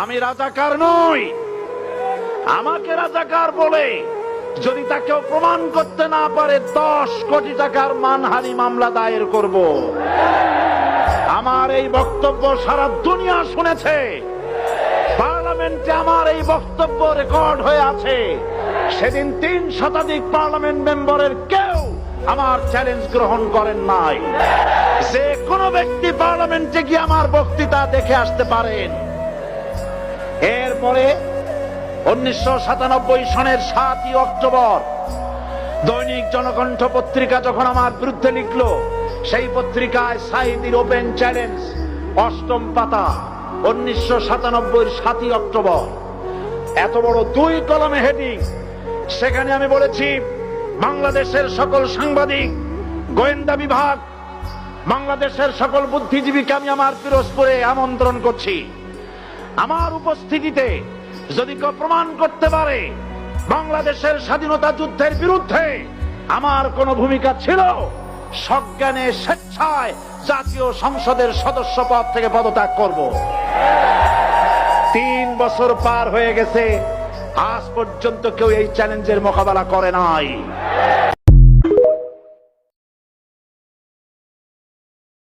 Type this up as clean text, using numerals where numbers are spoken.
আমি রাজাকার নই। আমাকে রাজাকার বলে যদি তাকেও প্রমাণ করতে না পারে 10 কোটি টাকার মানহানি মামলা দায়ের করব। আমার এই বক্তব্য সারা দুনিয়া শুনেছে। পার্লামেন্টে আমার এই বক্তব্য রেকর্ড হয়ে আছে। সেদিন 3 শতাধিক পার্লামেন্ট মেম্বারের কেউ আমার চ্যালেঞ্জ গ্রহণ করেন নাই। যে কোনো ব্যক্তি পার্লামেন্টে গিয়ে আমার বক্তৃতা দেখে আসতে পারেন। এরপরে 1997 সনের 7ই অক্টোবর দৈনিক জনকণ্ঠ পত্রিকা যখন আমার বিরুদ্ধে লিখলো, সেই পত্রিকায় সাঈদীর ওপেন চ্যালেঞ্জ 8ম পাতা 1997 7ই অক্টোবর, এত বড় 2 কলমে হেডিং। সেখানে আমি বলেছি, বাংলাদেশের সকল সাংবাদিক, গোয়েন্দা বিভাগ, বাংলাদেশের সকল বুদ্ধিজীবীকে আমি আমার পিরোজপুরে আমন্ত্রণ করছি। আমার উপস্থিতিতে যদি কেউ প্রমাণ করতে পারে বাংলাদেশের স্বাধীনতা যুদ্ধের বিরুদ্ধে আমার কোনো ভূমিকা ছিল, সজ্ঞানে স্বেচ্ছায় জাতীয় সংসদের সদস্য পদ থেকে পদত্যাগ করব। 3 বছর পার হয়ে গেছে, আজ পর্যন্ত কেউ এই চ্যালেঞ্জের মোকাবেলা করে নাই।